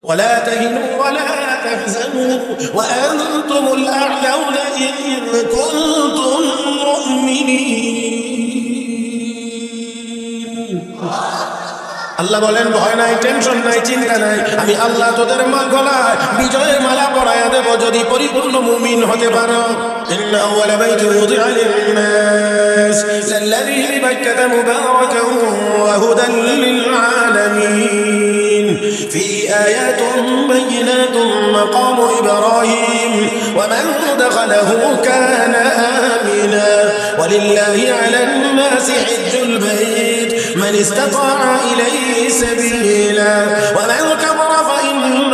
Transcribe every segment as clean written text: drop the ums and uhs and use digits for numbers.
ولا تهنوا ولا تحزنوا وأنتم الأعلون إن كنتم مؤمنين আল্লাহ বলেন ভয় নাই, টেনশন নাই, চিন্তা নাই, আমি আল্লাহ তোদের গলায় বিজয়ের মালা পরাইয়া দেব যদি পরিপূর্ণ মুমিন হতে পারো। ইন্না আউওয়ালা বাইতিন উযিআ লিন-নাস লাল্লাযী বিবাক্কাতা মুবারাকান ওয়া হুদান লিল-আলামিন ফী আয়াতুন বায়িনাতুন মাকামু ইব্রাহিম ওয়া মান দাখালাহু কানা আমিনা ওয়ালিল্লাহি আলান-নাসি হিজ্জুল বাইত মান ইসতাতাআ ইলাইহি سبيلا ومن كفر فإن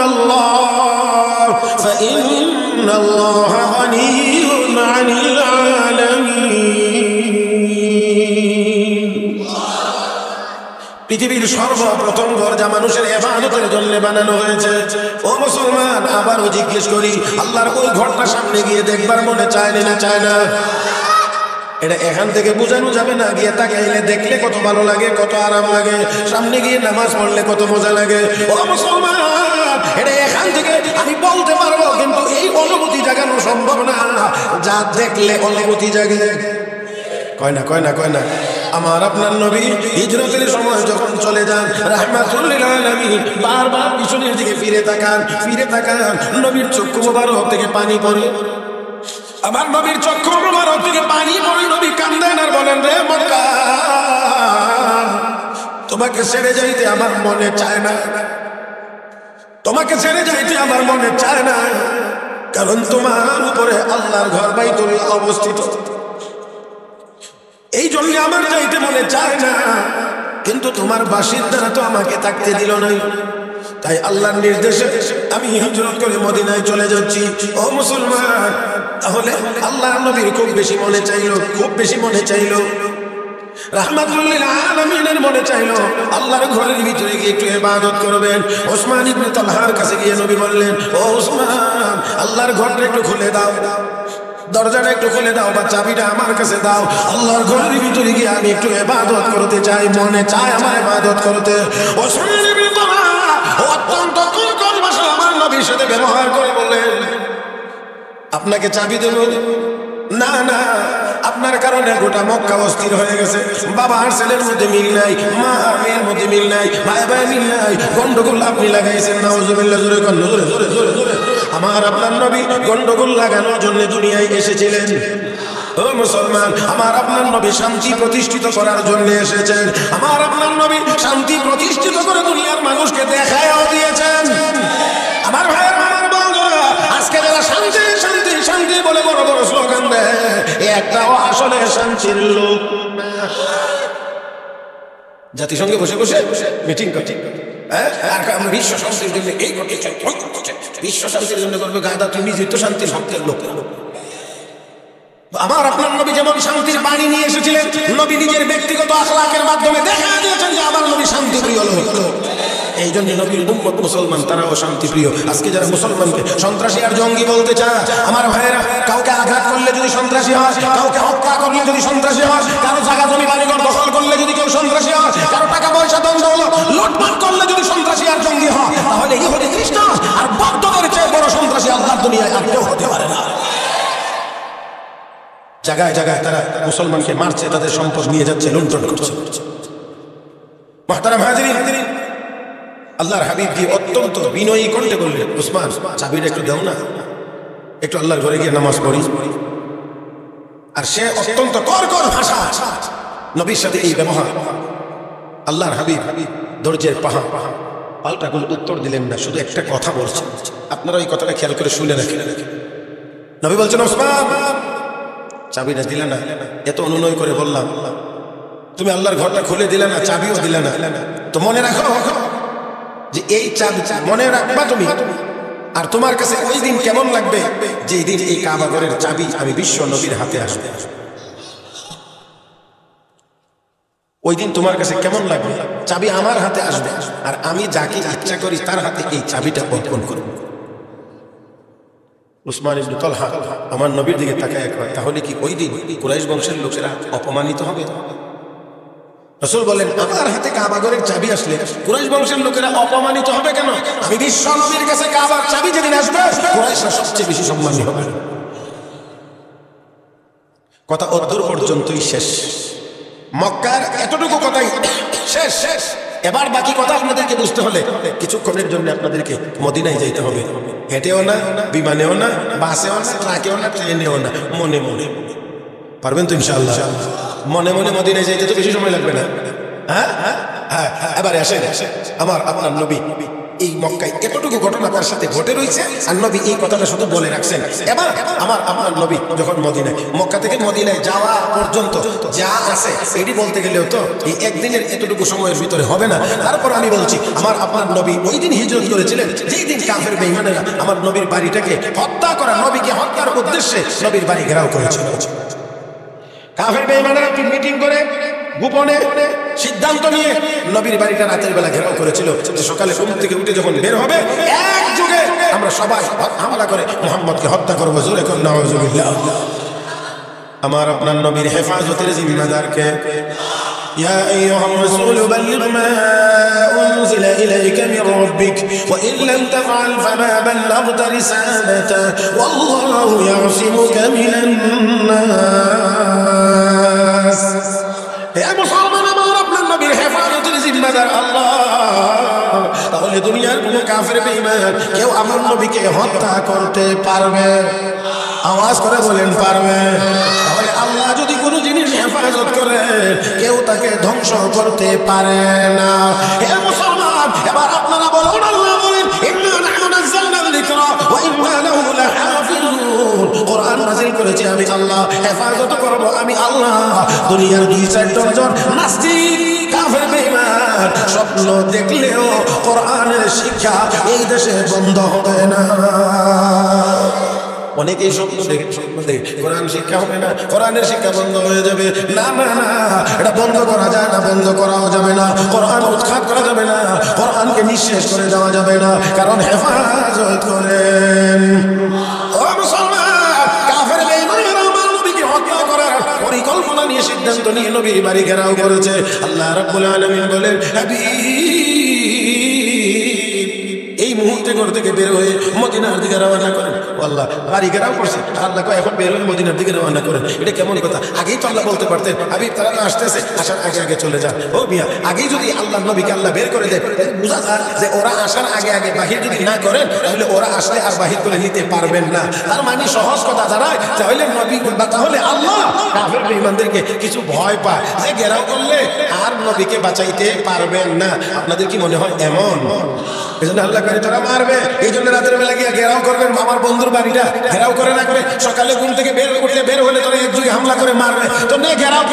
الله غني عن العالمين পৃথিবীর সর্বপ্রথম ঘর যা মানুষের ইবাদতের জন্য বানানো হয়েছে। ও মুসলমান, আবারও জিজ্ঞেস করি, আল্লাহর ওই ঘরটা সামনে গিয়ে দেখবার মনে চায় না? চায় না? এটা এখান থেকে বোঝানো যাবে না। গিয়ে তাকাইলে দেখলে কত ভালো লাগে, কত আরাম লাগে, সামনে গিয়ে নামাজ পড়লে কত মজা লাগে। ও মুসলমান, এটা এখান থেকে আমি বলতে পারবো, কিন্তু এই অনুভূতি জাগানো সম্ভব না যা দেখলে অনুভূতি জাগে। কয় না, কয় না, কয় না। আমার আপনার নবী হিজরতের সময় যখন চলে যান, রাহমাতুল লিল আলামিন বারবার পিছনের দিকে ফিরে তাকান, ফিরে তাকান, নবীর চক্ষু মোবারক থেকে পানি পড়ে। আমার নবীর চক্ষু মোবারক থেকে পানি পড়ে, নবী কান্দেন আর বলেন, রে মক্কা, তোমাকে ছেড়ে যাইতে আমার মনে চায় না, তোমাকে ছেড়ে যাইতে আমার মনে চায় না, কারণ তোমার উপরে আল্লাহর ঘর বাইতুল্লাহ অবস্থিত, এই জন্য আমার যাইতে মনে চায় না, কিন্তু তোমার বাসিন্দারা তো আমাকে থাকতে দিল না, তাই আল্লাহর নির্দেশে আমি হিজরত করে মদিনায় চলে যাচ্ছি। ও মুসলমান, তাহলে আল্লাহর নবীর খুব বেশি মনে চাইলো, খুব বেশি মনে চাইলো, রাহমাতুল লিল আলামিনের মনে চাইলো আল্লাহর ঘরের ভিতরে গিয়ে একটু ইবাদত করবেন। ওসমান ইবনে তালহার কাছে গিয়ে নবী বললেন, ও ওসমান, আল্লাহর ঘরটা একটু খুলে দাও, দরজাটা একটু খুলে দাও, বা চাবিটা আমার কাছে দাও, আল্লাহর ঘরের ভিতরে গিয়ে আমি একটু ইবাদত করতে চাই, মনে চায় আমার ইবাদত করতে। ওসমান ইবনে তালহা অত্যন্ত কড়া ভাষা আমার নবীর সাথে ব্যবহার করে বললেন, আপনাকে চাবি দেব না, না, আপনার কারণে গোটা মক্কা অস্থির হয়ে গেছে, বাবা আর ছেলের মধ্যে মিল নাই, মা আর মেয়ের মধ্যে মিল নাই, ভাই ভাই মিল নাই, গন্ডগোল আপনি লাগাইছেন, নাউজুবিল্লাহ, জোরে কর, জোরে জোরে জোরে জোরে। আমার আপনার নবী গন্ডগোল লাগানোর জন্য দুনিয়ায় এসেছিলেন। ও মুসলমান, আমার আপনার নবী শান্তি প্রতিষ্ঠিত করার জন্য এসেছেন, আমার আপনার নবী শান্তি প্রতিষ্ঠিত করে দুনিয়ার মানুষকে দেখায়ও দিয়েছেন। আমার ভাইয়ের, আমার বন্ধুরা, আজকে যারা শান্তি শান্তি শান্তি বলে বড় বড় স্লোগান দেয়, একটাও আসলে শান্তির লোক না। জাতিসংঘে বসে বসে মিটিং করছে, বিশ্ব শান্তির জন্য এই করতে চাই, বিশ্ব শান্তির জন্য করবে, গাদা তুই নিজেই তো শান্তির ভক্তের লোক। আমার আপনার নবী যেমন শান্তির বাণী নিয়ে এসেছিলেন, নবী নিজের ব্যক্তিগত আখলাকের মাধ্যমে দেখা দিয়েছেন যে আমার নবী শান্তিপ্রিয় লোক। এই জন্য নবীর উম্মত মুসলমান, তারাও শান্তিপ্রিয়। আজকে যারা মুসলমানকে সন্ত্রাসী আর জঙ্গি বলতে চায়, আমার ভাইয়েরা, কাউকে আঘাত করলে যদি সন্ত্রাসী হয়, কাউকে হত্যা করলে যদি সন্ত্রাসী হয়, কারো জায়গা জমি বাড়িঘর দখল করলে যদি কেউ সন্ত্রাসী হয়, কারো টাকা পয়সা দণ্ড হলো লুটপাট করলে যদি সন্ত্রাসী আর জঙ্গি হয়, তাহলে ইহুদি খ্রিস্টান আর বৌদ্ধদের চেয়ে বড় সন্ত্রাসী আল্লাহর দুনিয়ায় আর কেউ হতে পারে না। জায়গায় জায়গায় তারা মুসলমানকে মারছে, তাদের সম্পদ নিয়ে যাচ্ছে, লুণ্ঠন করছে। মুহতারাম হাজিরিন, আল্লাহর হাবিব দিয়ে অত্যন্ত বিনয়ী কণ্ঠে বললেন, ওসমান, চাবিটা একটু দাও না, একটু আল্লাহর ঘরে গিয়ে নামাজ পড়ি। আর সে অত্যন্ত কড়কড় ভাষা, নবীর সাথে এই ব্যবহার। আল্লাহর হাবিব ধৈর্যের পাহাড়, পাল্টা কোনো উত্তর দিলেন না, শুধু একটা কথা বলছেন। আপনারা এই কথাটা খেয়াল করে শুনে রাখেন। নবী বলছেন, ওসমান, চাবিটা দিলে না, এত অনুনয় করে বললাম, তুমি আল্লাহর ঘরটা খুলে দিলে না, চাবিও দিলে না, তো মনে রাখো যে এই চাবি মনে রাখবা তুমি, আর তোমার কাছে ওই দিন কেমন লাগবে যে দিন এই কাবা ঘরের চাবি আমি বিশ্ব নবীর হাতে আসবে। ওই দিন তোমার কাছে কেমন লাগবে, চাবি আমার হাতে আসবে, আর আমি যাকে ইচ্ছা করি তার হাতে এই চাবিটা অর্পণ করব। উসমান ইবনে তালহা আমার নবীর দিকে তাকায়, তাহলে কি ওই দিন কুরাইশ বংশের লোকেরা অপমানিত হবে? রাসূল বলেন, আমার হাতে কাবা ঘরের চাবি আসলে কুরাইশ বংশের লোকেরা অপমানিত হবে কেন? আমি বিশ্ব নবীর কাছে কাবার চাবি যেদিন আসবে, কুরাইশরা সবচেয়ে বেশি সম্মানী হবে। কথা অদ্দূর পর্যন্তই শেষ। মক্কার এতটুকু কথাই শেষ। এবার বাকি কথা আপনাদেরকে বুঝতে হলে কিছুক্ষণের জন্য আপনাদেরকে মদিনায় যাইতে হবে। হেঁটেও না, বিমানেও না, বাসেও না, ট্রাকেও না, ট্রেনেও না, মনে মনে। পারবেন তো ইনশাআল্লাহ? মনে মনে মদিনায় যাইতে তো বেশি সময় লাগবে না। হ্যাঁ, এবারে আসেন, আপনার নবী এই মক্কায় এতটুকু ঘটনা তার সাথে ঘটে রয়েছে, আর নবী এই কথাটা শুধু বলে রাখছেন। এবার আপনার নবী যখন মদিনায়, মক্কা থেকে মদিনায় যাওয়া পর্যন্ত যা আছে এটি বলতে গেলেও তো এই একদিনের এতটুকু সময়ের ভিতরে হবে না। তারপর আমি বলছি, আপনার নবী ওই দিন হিজরত করেছিলেন যেই দিন কাফের বেঈমানেরা আমার নবীর বাড়িটাকে হত্যা করা, নবীকে হত্যার উদ্দেশ্যে নবীর বাড়ি ঘেরাও করেছিল। কাফের বেঈমানেরা মিটিং করে গোপনে সিদ্ধান্ত নিয়ে নবীর বাড়িটা রাতের বেলা ঘেরাও করেছিল, যে সকালে ঘুম থেকে উঠে যখন বের হবে একযোগে আমরা সবাই হামলা করে মুহাম্মদকে হত্যা করবো। জোরে কোন নাউযুবিল্লাহ। আমার আপনার নবীর হেফাজতের জিম্মাদার কে? ইয়া আইয়ুহার রাসূল বাল্লিগ মা উনজিলা ইলাইকা মির রাব্বিক ওয়া ইন লাম তাফআল ফামা বাল্লাগতা রিসালাতা ওয়াল্লাহু ইয়াসিমুকা মিনান নাস। হে মুসলমান, আমার আপনার নবীর হেফাজতের জিম্মাদার আল্লাহ। তাহলে দুনিয়ার কোনো কাফের বেঈমান কেউ আমার নবীকে হত্যা করতে পারবে? আওয়াজ করে বলেন, পারবে? তাহলে আল্লাহ যদি কোনো জিনিস হেফাজত করে, কেউ তাকে ধ্বংস করতে পারে না। হে মুসলমান, এবার আপনারা বলুন, আল্লাহ বলেন, ইন্না নাহনু নাযালনা যিকরা ওয়া ইন্না লাহু লাহাফিজুন। কোরআন নাযিল করেছি আমি আল্লাহ, হেফাজত করব আমি আল্লাহ। দুনিয়ার 2-4 ডজন নাস্তিক কাফের বেঈমান স্বপ্ন দেখলেও কোরআনের শিক্ষা এই দেশে বন্ধ হবে না। অনেকেই স্বপ্ন দেখে কোরআন শিক্ষা হবে না, কোরআনের শিক্ষা বন্ধ হয়ে যাবে। না না না, এটা বন্ধ করা যায় না, বন্ধ করাও যাবে না। কোরআন উৎখাত করা যাবে না, কোরআনকে নিঃশেষ করে দেওয়া যাবে না, কারণ হেফাজত করেন। ও মুসলমান, কাফের বেঈমানেরা আমার নবীকে হত্যা করার পরিকল্পনা নিয়ে সিদ্ধান্ত নিয়ে নবীর বাড়ি ঘেরাও করেছে। আল্লাহ রাব্বুল আলামিন বলেন, এই মুহূর্তে ঘর থেকে বের হয়ে মদিনার দিকে রওনা করেন। আল্লাহ বাড়ি ঘেরাও করছে, আল্লাহ কয় এখন বের হয়ে মদিনার দিকে রওনা করেন। এটা কেমন কথা? আগেই তো আল্লাহ বলতে পারতেন, হাবিব তারা আসতেছে, আসার আগে আগে চলে যান। ও মিয়া, আগেই যদি আল্লাহ নবীকে আল্লাহ বের করে দেয়, বুঝা যায় যে ওরা আসার আগে আগে বাহির যদি না করেন, তাহলে ওরা আসলে আর বাহির করে নিতে পারবেন না। তার মানে সহজ কথা দাঁড়ায়, তাহলে নবী বা তাহলে আল্লাহ কাফের বেঈমানদেরকে কিছু ভয় পায় যে ঘেরাও করলে আর নবীকে বাঁচাইতে পারবেন না। আপনাদের কি মনে হয় এমন? এই জন্য আল্লাহ করে তারা মারবে, এই জন্য রাতের বেলা গিয়ে ঘেরাও করবেন আমার বন্ধুর বাড়িটা, ঘেরাও করে রাখবে। সকালে ঘুম থেকে বের হলে তোরা একযোগে হামলা করে মারবে। তো নে ঘেরাও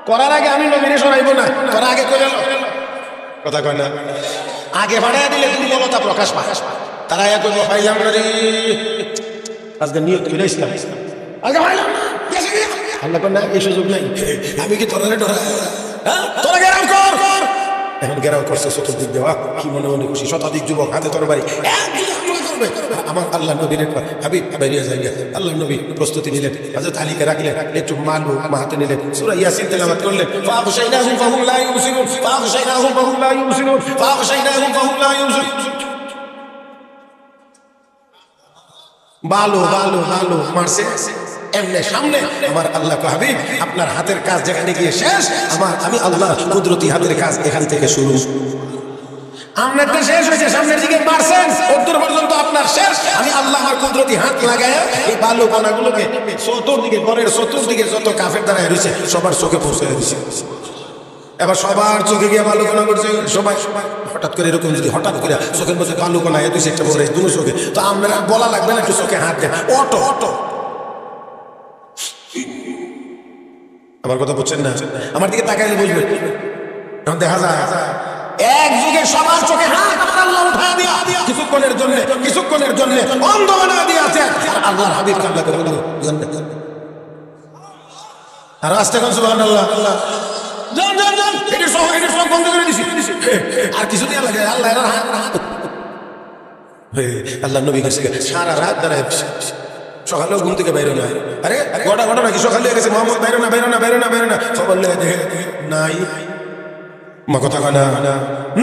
করার আগে আমি নবীরে সরাইব না, তোরা আগে করে কথা কয় না, আগে ভাড়ায় দিলে দুর্বলতা প্রকাশ পায়। তারা এক পাইলাম না রে, আজকে নিয়ত করে ইসলাম আগে ভাইলাম না, আল্লাহ কয় না, এই সুযোগ নাই। আমি কি তোরা ডরা? তোরা ঘেরাও কর। এখন ঘেরাও করছে চতুর্দিক দেওয়া, কি মনে মনে খুশি, শতাধিক যুবক হাতে তরবারি, আমার আল্লাহ নবীর হাবিব বেরিয়ে যাই। আল্লাহ নবী প্রস্তুতি নিলেন, হযরত আলীকে রাখলেন, একটু মালু হাতে নিলেন, সূরা ইয়াসিন তেলাওয়াত করলেন। ফাগশাইনাহুম ফাহুম লা ইউবসিরুন, ফাগশাইনাহুম ফাহুম লা ইউবসিরুন, ফাগশাইনাহুম ফাহুম লা ইউবসিরুন। বালু বালু বালু মারছে এমনি সামনে। আমার আল্লাহ কয়, হাবিব আপনার হাতের কাজ যেখানে গিয়ে শেষ, আমি আল্লাহ কুদরতি হাতের কাজ এখান থেকে শুরু। আপনারটা শেষ হয়েছে, সামনের দিকে মারছেন, উত্তর পর্যন্ত আপনার শেষ। আমি আল্লাহ আমার কুদরতি হাত লাগায় এই বালু কণাগুলোকে চতুর্দিকে, ঘরের চতুর্দিকে যত কাফের দাঁড়ায় রয়েছে সবার চোখে পৌঁছে দিচ্ছে। এবার সবার চোখে গিয়ে বালু কণা করছে, সবাই হঠাৎ করে এরকম যদি হঠাৎ করে চোখের মধ্যে বালু কণা দুই একটা বলে দুটো চোখে, তো আমরা বলা লাগবে না একটু চোখে হাত দেন, অটো অটো। আমার কথা বুঝছেন না? আমার দিকে তাকাইলে বুঝবেন। এখন দেখা যায় এক যুগে সবার চোখে হাত আল্লাহ উঠায় দিয়া কিছুক্ষণের জন্য অন্ধ বানায় দিয়েছে। আল্লাহর হাবিব কাল্লাকে বলল, আর আস্তে এখন সুবহানাল্লাহ, যান যান যান, এটা সব বন্ধ করে দিছি। আর কিছু দিয়ে লাগে আল্লাহ হাত আল্লাহ নবী কাছে সারা রাত দাঁড়ায় সকালেও ঘুম থেকে বাইরে না, আরে গোটা ঘটনা কি সকালে গেছে মোহাম্মদ বাইরে না বাইরে না বাইরে না বাইরে না, খবর লেগে দেখে নাই, মা কথা না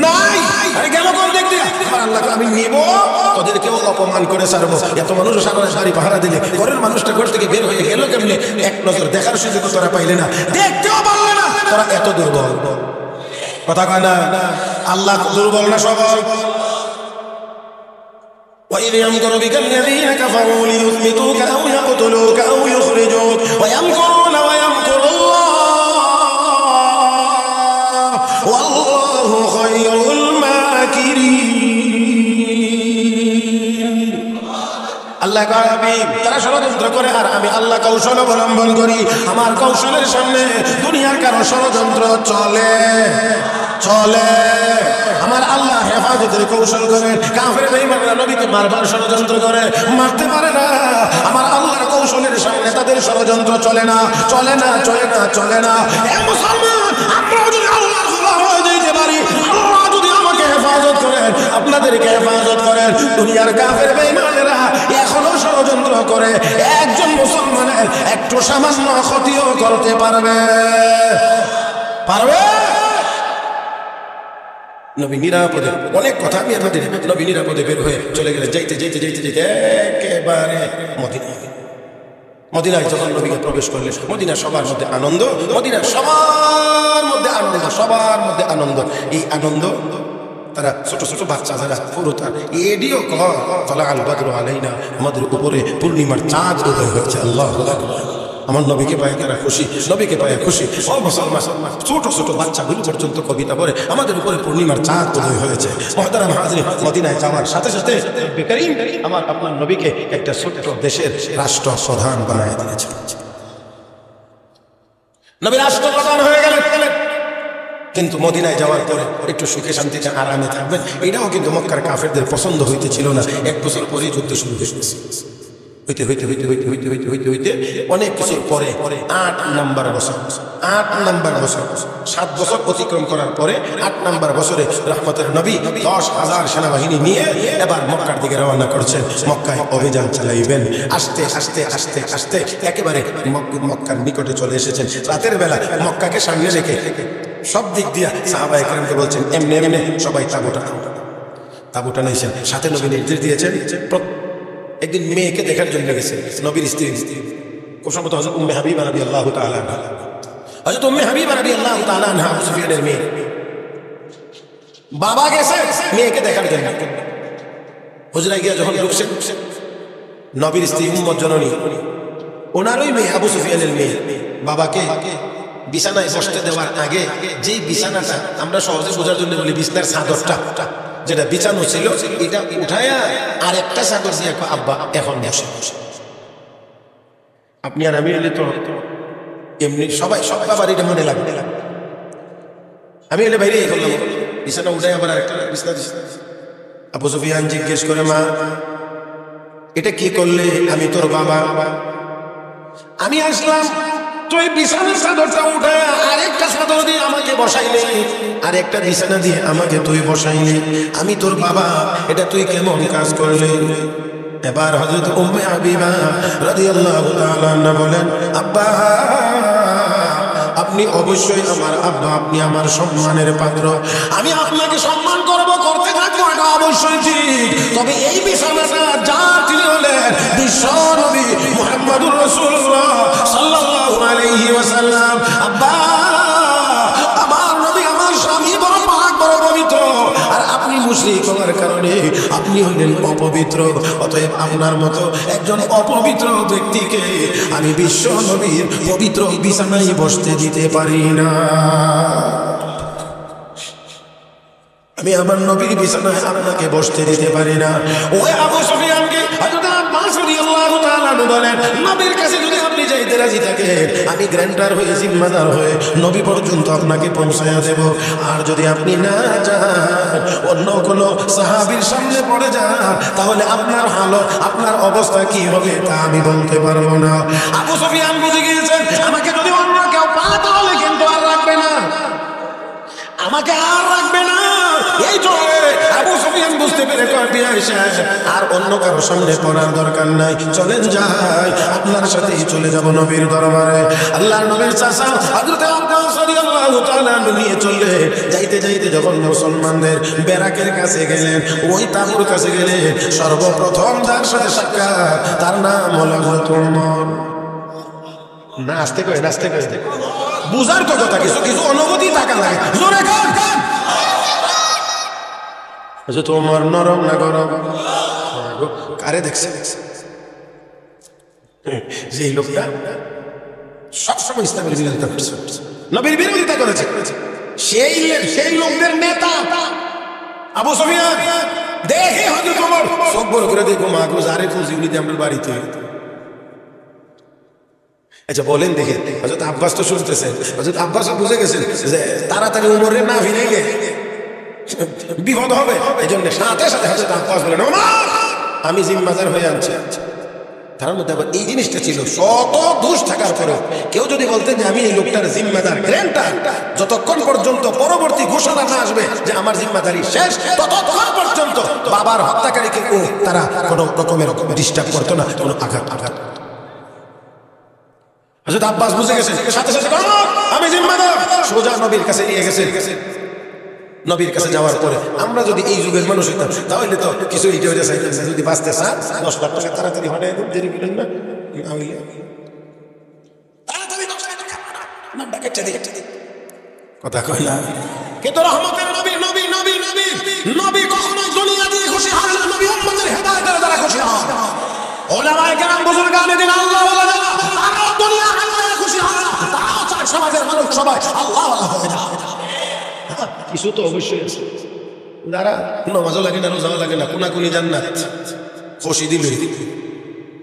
নাই, আরে গেল কোন দিক দিয়ে? আমার আল্লাহকে আমি নিব, তোদেরকেও অপমান করে ছাড়বো। এত মানুষ সারা সারি পাহারা দিলে ঘরের মানুষটা ঘর থেকে বের হয়ে গেল কেমনে? এক নজর দেখার সুযোগ তোরা পাইলে না, দেখতেও পারলে না, তোরা এত দুর্বল। কথা কয় না, আল্লাহ দুর্বল না সবল। وإذ يمكر بك الذين كفروا ليثبتوك أو يقتلوك أو يخرجوك ويمكرون ويمكر الله والله خير الماكرين। আল্লাহ হাবিব তারা ষড়যন্ত্র করে আর আমি আল্লাহ কৌশল অবলম্বন করি। আমার কৌশলের সামনে দুনিয়ার কারো ষড়যন্ত্র চলে চলে। আমার আল্লাহ হেফাজতের কৌশল করেন, কাফের বেঈমানরা নবীকে মারবার ষড়যন্ত্র করে, মারতে পারে না। আমার আল্লাহর কৌশলের সামনে তাদের ষড়যন্ত্র চলে না চলে না চলে না চলে না। এ মুসলমান, আমরা যদি আল্লাহর গোলাম হয়ে যেতে পারি, আল্লাহ যদি আমাকে হেফাজত করেন, আপনাদেরকে হেফাজত করেন, দুনিয়ার কাফের বেঈমানেরা এখনো ষড়যন্ত্র করে একজন মুসলমানের একটু সামান্য ক্ষতিও করতে পারবে পারবে? নবী নিরাপদে, অনেক কথা আমি আপনাদের, নবী নিরাপদে বের হয়ে চলে গেলে যাইতে যাইতে যাইতে যাইতে একেবারে মদিনায় যখন নবীকে প্রবেশ করলে, মদিনা সবার মধ্যে আনন্দ, মদিনা সবার মধ্যে আনন্দ, সবার মধ্যে আনন্দ। এই আনন্দ তারা ছোট ছোট বাচ্চা যারা পুরো তার এডিও কলা আল বাদরু আলাইনা, আমাদের উপরে পূর্ণিমার চাঁদ উদয় হয়েছে। আল্লাহু আকবার। আমার নবীকে পায়ে তারা খুশি, নবীকে পায়ে খুশি। ও মুসলমান, ছোট ছোট বাচ্চাগুলো পর্যন্ত কবিতা পড়ে আমাদের উপরে পূর্ণিমার চাঁদ উদয় হয়েছে। মুহতারাম হাজিরিন, মদিনায় যাওয়ার সাথে সাথে বেকারিম আমার আপনার নবীকে একটা ছোট্ট দেশের রাষ্ট্র প্রধান বানায় দিয়েছে। নবী রাষ্ট্রপ্রধান হয়ে গেলেন, কিন্তু মদিনায় যাওয়ার পরে একটু সুখে শান্তিতে আরামে থাকবেন, এটাও কিন্তু মক্কার কাফেরদের পছন্দ হইতেছিল না। এক বছর পরেই যুদ্ধ শুরু হয়েছে। হইতে হইতে হইতে হইতে হইতে হইতে হইতে হইতে অনেক কিছুর পরে ৮ নাম্বার বছর ৭ বছর অতিক্রম করার পরে ৮ নাম্বার বছরে রহমতের নবী ১০,০০০ সেনাবাহিনী নিয়ে এবার মক্কার দিকে রওনা করছেন। মক্কায় অভিযান চালাইবেন। আস্তে আস্তে আস্তে আস্তে একেবারে মক্কার নিকটে চলে এসেছেন। রাতের বেলা মক্কাকে সামনে রেখে সব দিক দিয়া সাহাবায়ে কেরামকে বলছেন, এমনি এমনি সবাই তাঁবুটা নিয়েছেন। সাথে নবী নির্দেশ দিয়েছেন, একদিন মেয়েকে দেখার জন্য গেছে, নবীর স্ত্রী, খুব সম্ভবত হযরত উম্মে হাবিবা রাদিয়াল্লাহু তাআলা আনহা, হযরত উম্মে হাবিবা রাদিয়াল্লাহু তাআলা আনহা আবু সুফিয়ানের মেয়ে। বাবা গেছে মেয়েকে দেখার জন্য। হুজরায় গিয়া যখন ঢুকছেন, নবীর স্ত্রী উম্মুল জননী, ওনারই মেয়ে আবু সুফিয়ানের মেয়ে, বাবাকে বিছানায় বসতে দেওয়ার আগে যেই বিছানাটা আমরা সহজে বোঝার জন্য বলি বিছনার চাদরটা যেটা বিছানো ছিল, এটা উঠায়া আর একটা চাদর দিয়ে আব্বা এখন বসে। আপনি আর আমি এলে তো এমনি সবাই সব বাবার এটা মনে লাগবে। আমি এলে বাইরে করলাম, বিছানা উঠায় আবার আরেকটা বিছানা দিছি। আবু সুফিয়ান জিজ্ঞেস করে, মা এটা কি করলে? আমি তোর বাবা, আমি আসলাম তুই বিছানার চাদরটা উঠায় আরেকটা চাদর দিয়ে আমাকে বসাইলে, আরেকটা বিছানা দিয়ে আমাকে তুই বসাইলে, আমি তোর বাবা, এটা তুই কেমন কাজ করলে? এবার হযরত উম্মে হাবিবা রাদিয়াল্লাহু তাআলা আনহা বলেন, আব্বা আপনি অবশ্যই আমার আব্বা, আপনি আমার সম্মানের পাত্র, আমি আপনাকে সম্মান করব, করতে থাকবো, এটা অবশ্যই ঠিক। তবে এই বিছানাটা যার তিনি হলেন বিশ্ব নবী মুহাম্মদুর রাসূলুল্লাহ সাল্লাল্লাহু আলাইহি ওয়াসাল্লাম। আব্বা আমার নবী, আমার স্বামী বড় পাক, বড় পবিত্র, আর আপনি মুশরিক হওয়ার কারণে আপনি হলেন অপবিত্র। অতএব আপনার মতো একজন অপবিত্র ব্যক্তিকে আমি বিশ্ব নবীর পবিত্র বিছানায় বসতে দিতে পারি না। আমি আমার নবীর বিছানায় আপনাকে বসতে দিতে পারি না। ওই আবু সুফিয়ানকে হযরত আব্বাস রাদিয়াল্লাহু তাআলা আনহু বলেন, নবীর কাছে যদি আপনি যাইতে রাজি থাকেন, আমি গ্র্যান্টার হয়ে, জিম্মাদার হয়ে নবী পর্যন্ত আপনাকে পৌঁছায়া দেব। আর যদি আপনি না যান, অন্য কোনো সাহাবীর সামনে পড়ে যান, তাহলে আপনার হালত, আপনার অবস্থা কি হবে তা আমি বলতে পারবো না। আবু সুফিয়ান বুঝে গিয়েছেন, আমাকে যদি অন্য কেউ পায় তাহলে কিন্তু আর রাখবে না, আমাকে আর রাখবে না। এই জন্য আবু সুফিয়ান বুঝতে পেরে কয় আর অন্য কারো সামনে পড়ার দরকার নাই, চলেন যাই আপনার সাথেই চলে যাব নবীর দরবারে। আল্লাহর নবীর চাচা হযরত আব্বাস রাদিয়াল্লাহু তাআলা নিয়ে চলে যাইতে যাইতে যখন মুসলমানদের ব্যারাকের কাছে গেলেন, ওই তাঁবুর কাছে গেলে সর্বপ্রথম যার সাথে সাক্ষাৎ তার নাম হলো হযরত ওমর। নাচতে কয় বুঝার তো কথা, কিছু কিছু অনুভূতি থাকা লাগে। জোরে কান হযরত ওমর নরম না গরম? কারে দেখছে যে লোকটা সবসময় ইসলামের বিরোধিতা করছে, নবীর বিরোধিতা করেছে, সেই লোকদের নেতা আবু সুফিয়ান। দেখে হযরত ওমর চোখ বড় করে দেখো মা গো, যারে খুঁজি উনি আমাদের বাড়িতে। আচ্ছা বলেন দেখে, হযরত আব্বাস তো শুনতেছেন, হযরত আব্বাস বুঝে গেছেন যে তাড়াতাড়ি ওমরের না ফিরে বিপদ হবে, এই জন্য সাথে সাথে হযরত আব্বাস বলেন ওমর আমি জিম্মাদার হয়ে আনছি। তার মধ্যে আবার এই জিনিসটা ছিল, শত দোষ থাকার পরেও কেউ যদি বলতেন যে আমি এই লোকটার জিম্মাদার গ্র্যান্টার, যতক্ষণ পর্যন্ত পরবর্তী ঘোষণা না আসবে যে আমার জিম্মাদারি শেষ, ততক্ষণ পর্যন্ত বাবার হত্যাকারীকে তারা কোনো রকমের ডিস্টার্ব করতো না, কোনো আঘাত। হযরত আব্বাস বুঝে গেছেন, সাথে সাথে আমি জিম্মাদার, সোজা নবীর কাছে নিয়ে গেছেন। নবীর কাছে যাওয়ার পরে আমরা যদি এই যুগের মানুষ হইতাম তাহলে তো কিছু যদি বাঁচতে চান 10 লাখ টাকা তাড়াতাড়ি হটাই দেন, দেরি করেন না, কথা কই না। কিন্তু রহমতের নবী নবী নবী নবী নবী কখনো দুনিয়া দিয়ে খুশি হন না, নবী উম্মতের হেদায়েতের দ্বারা খুশি হন। ওলামায়ে কেরাম বুজুর্গানে দিন আল্লাহ ওয়ালা তারা দুনিয়া আল্লাহর খুশি হন না, তারাও চায় সমাজের মানুষ সবাই আল্লাহ ওয়ালা হয়ে যায়। কিছু তো অবশ্যই আছে যারা নামাজও লাগে না, রোজাও লাগে না, কোনাকুনি জান্নাত খুশি দিলে।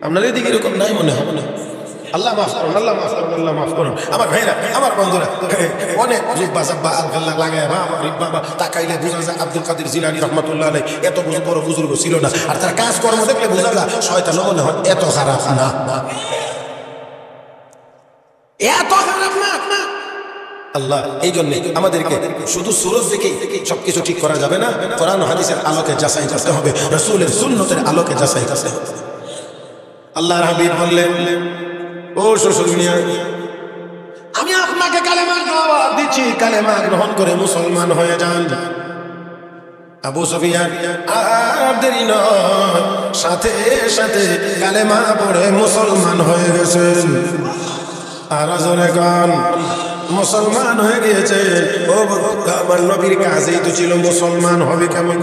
আপনার এদিকে এরকম নাই মনে হবে না? আল্লাহ মাফ করুন, আল্লাহ মাফ করুন, আল্লাহ মাফ করুন। আমার ভাইরা, আমার বন্ধুরা, অনেক জুব্বা জাব্বা আলগাল্লাহ লাগায় বাবা তাকাইলে বোঝা যায় আব্দুল কাদের জিলানী রহমাতুল্লাহ আলাইহি এত বড় বুজুর্গ ছিল না। আর তার কাজকর্ম দেখলে বোঝা যায় শয়তান মনে হয় এত খারাপ না, এত খারাপ না। আল্লাহ এই জন্য আমাদেরকে শুধু সুরজ দেখে সবকিছু ঠিক করা যাবে না, কোরআন হাদিসের আলোকে যাচাই করতে হবে, রাসূলের সুন্নতের আলোকে যাচাই করতে হবে। আল্লাহর হাবিব বললেন, ও শ্বশুর মিয়া, আমি আপনাকে কালেমার দাওয়াত দিচ্ছি, কালেমা গ্রহণ করে মুসলমান হয়ে যান। আবু সুফিয়ান আর দেরি নয়, সাথে সাথে কালেমা পড়ে মুসলমান হয়ে গেছেন। আর জোরে গান মুসলমান হয়ে গিয়েছে। ও আমার নবীর কাজেই তো ছিল মুসলমান হবে কেমন।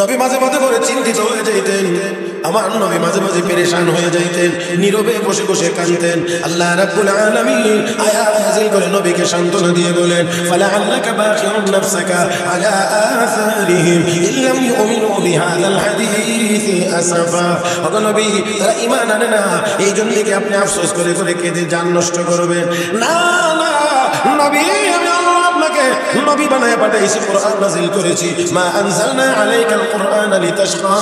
নবী মাঝে মাঝে করে চিন্তিত হয়ে যাইতেন, আমার নবী মাঝে মাঝে পেরেশান হয়ে যাইতেন, নীরবে বসে বসে কাঁদতেন। আল্লাহ রাব্বুল আলামিন আয়াত নাযিল করে নবীকে সান্ত্বনা দিয়ে বলেন, ফালাআল্লাকা বাখিউন নাফসাকা আলা আসারিহিম ইল্লাম ইউমিনু বিহাযাল হাদীসি আসাফা। ওগো নবী, তারা ঈমান আনে না, এই জন্য কি আপনি আফসোস করে করে কেঁদে জান নষ্ট করবেন? না না নবী, আমি আল্লাহ আপনাকে নবী বানায় পাঠাইছি, কোরআন নাযিল করেছি। মা আনজালনা আলাইকাল কুরআনা লিতাশকা,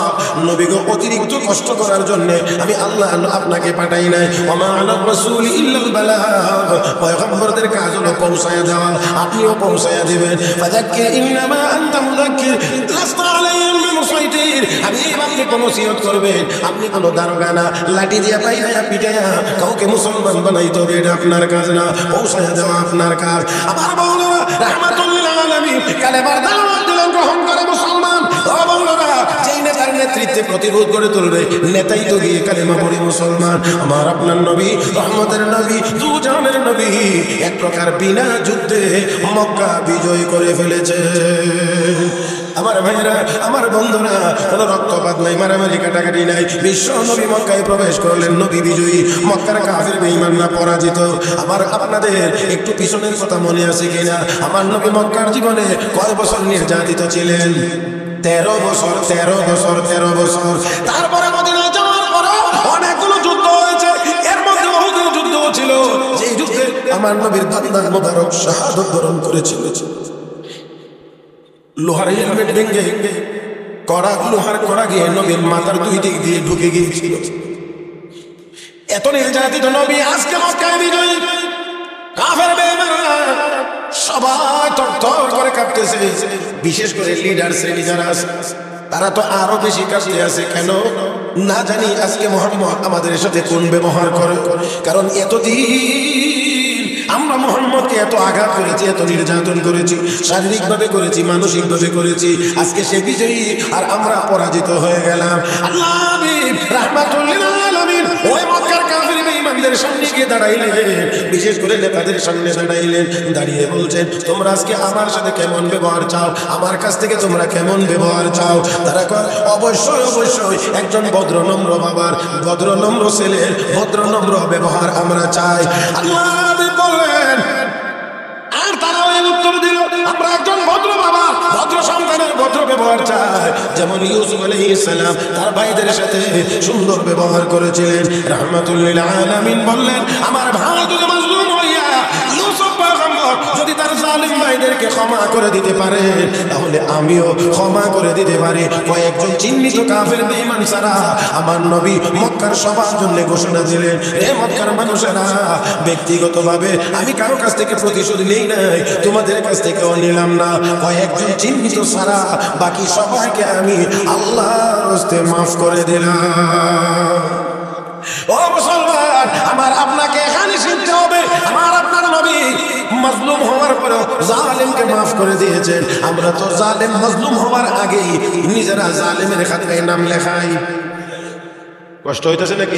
নবী গো অতিরিক্ত কষ্ট করার জন্য আমি আল্লাহ আপনাকে পাঠাই নাই। ওয়া মা আলার রাসূল ইল্লাল বালাগ, পয়গম্বরদের কাজ হলো পৌঁছায়া দেওয়া, আপনিও পৌঁছায়া দিবেন। ফাযাক্কির ইন্নামা আনতা মুযাক্কির লাস্তা আলাইহিম বিমুসাইতির, আপনি কোন নসিহত করবেন, আপনি কোন দারোগা না, লাঠি দিয়া পাইয়া পিটাইয়া কাউকে মুসলমান বানাইতে হবে এটা আপনার কাজ না, পৌঁছায়া দেওয়া আপনার কাজ। আমার বন্ধুরা রাহমাতুল আলামিন কালেমার দাওয়াত দিলেন, গ্রহণ করে মুসলমান। ও বন্ধুরা, যেই নেতার নেতৃত্বে প্রতিরোধ করে তুলবে, নেতাই তো গিয়ে কালেমা পড়ে মুসলমান। আমার আপনার নবী, রহমতের নবী, দুজাহানের নবী এক প্রকার বিনা যুদ্ধে মক্কা বিজয় করে ফেলেছে। আমার ভাইরা, আমার বন্ধুরা, কোনো রক্তপাত নাই, মারামারি কাটাকাটি নাই। বিশ্ব নবী মক্কায় প্রবেশ করলেন, নবী বিজয়ী, মক্কার কাফির বেঈমানরা পরাজিত। আমার আপনাদের একটু পিছনের কথা মনে আছে কিনা? আমার নবী মক্কার জীবনে কয় বছর নির্যাতিত ছিলেন? 13 বছর। তারপরে মদিনায় যাওয়ার পরে অনেকগুলো যুদ্ধ হয়েছে, এর মধ্যে উহুদের যুদ্ধ ছিল, যেই যুদ্ধে আমার নবীর দাদা মোবারক শাহাদাত বরণ করেছিল। লোহার হেলমেট ভেঙে লোহার কড়া গিয়ে নবীর মাথার 2 দিক দিয়ে ঢুকে গিয়েছিল। এত নির্যাতিত নবী আজকে মক্কায় বিজয়ী, কাফের বেঈমানরা সবাই থরথর করে কাঁপতেছে। বিশেষ করে লিডার শ্রেণী যারা আছে তারা তো আরো বেশি কাছে আছে। কেন না জানি আজকে মুহাম্মদ আমাদের সাথে কোন ব্যবহার করে। কারণ এতদিন আমরা মুহাম্মদকে এত আঘাত করেছি, এত নির্যাতন করেছি, শারীরিকভাবে করেছি, মানসিকভাবে করেছি। আজকে সে বিজয়ী আর আমরা পরাজিত হয়ে গেলাম। আল্লাহ রাহমাতুল লিল আলামিন ওই মক্কার কাফির বেঈমানদের সামনে গিয়ে দাঁড়াইলেন, বিশেষ করে নেতাদের সামনে দাঁড়াইলেন। দাঁড়িয়ে বলছেন, তোমরা আজকে আমার সাথে কেমন ব্যবহার চাও, আমার কাছ থেকে তোমরা কেমন ব্যবহার চাও? তারা কয়, অবশ্যই অবশ্যই একজন ভদ্র নম্র বাবার, ভদ্র নম্র ছেলের ভদ্র নম্র ব্যবহার আমরা চাই। আল্লাহ বললেন, আর তারাও এর উত্তর দিল, আমরা একজন ভদ্র বাবা, ভদ্র সন্তানের ভদ্র ব্যবহার চাই। যেমন ইউসুফ আলাইহিস সালাম তার ভাইদের সাথে সুন্দর ব্যবহার করেছিলেন। রাহমাতুল লিল আলামিন বললেন, আমার ভাই যদি মাজলুম হইয়া ইউসুফ পয়গম্বর যদি তার জালিম ভাইদেরকে ক্ষমা করে দিতে পারে, তাহলে আমিও ক্ষমা করে দিতে পারি। কয়েকজন চিহ্নিত কাফের বেঈমান ছাড়া আমার নবী মক্কার সবার জন্য ঘোষণা দিলেন, হে মক্কার মানুষেরা, ব্যক্তিগতভাবে আমি কারো কাছ থেকে প্রতিশোধ নেই নাই, তোমাদের কাছ থেকেও নিলাম না। কয়েকজন চিহ্নিত ছাড়া বাকি সবাইকে আমি আল্লাহর হস্তে মাফ করে দিলাম। ও মুসলমান, আমার আপনাকে এখানে শিখতে হবে, আমার আপনার নবী মাজলুম হওয়ার পরেও জালেমকে মাফ করে দিয়েছেন। আমরা তো জালেম মাজলুম হওয়ার আগেই নিজেরা জালেমের খাতায় নাম লেখাই। কষ্ট হইতেছে নাকি?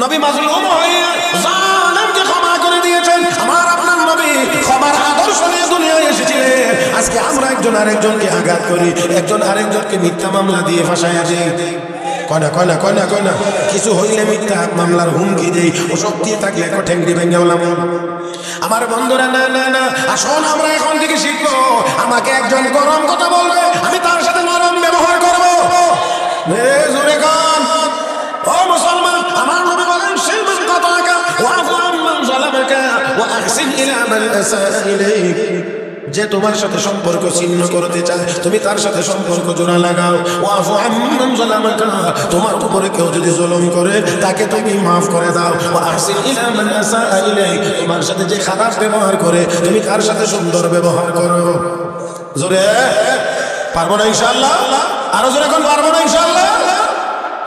নবী মাজলুম হয়ে জালেমকে ক্ষমা করে দিয়েছেন। আমার আপনার নবী ক্ষমার আদর্শ নিয়ে দুনিয়ায় এসেছিলেন। আজকে আমরা একজন আরেকজনকে আঘাত করি, একজন আরেকজনকে মিথ্যা মামলা দিয়ে ফাঁসাইয়া দিই। কয়না কয়না কয়না কয়না কিছু হইলে মিথ্যা মামলার হুমকি দেই, ও শক্তি থাকলে ঠেঙ্গি ভেঙে গেলাম। আমার বন্ধুরা, না না না, আসুন আমরা এখন থেকে শিখবো। আমাকে একজন গরম কথা বলবে, আমি তার সাথে নরম ব্যবহার করবো। জোরে কান, ও মুসলমান, আমার নবী বলেন, সিলমান কাতাকা ওয়াফু আম্মান যালামাকা ওয়া আহসিন ইলা মান আসাআ ইলাইক। যে তোমার সাথে সম্পর্ক ছিন্ন করতে চায়, তুমি তার সাথে সম্পর্ক জোড়া লাগাও। ওয়াফু আম্মান যালামাকা, তোমার উপরে কেউ যদি জুলুম করে তাকে তুমি মাফ করে দাও। ওয়া আহসিন ইলা মান আসাআ ইলাইক, তোমার সাথে যে খারাপ ব্যবহার করে তুমি তার সাথে সুন্দর ব্যবহার করো। জোরে পারবো না ইনশাআল্লাহ? আরো জোরে কোন পারবো না ইনশাআল্লাহ?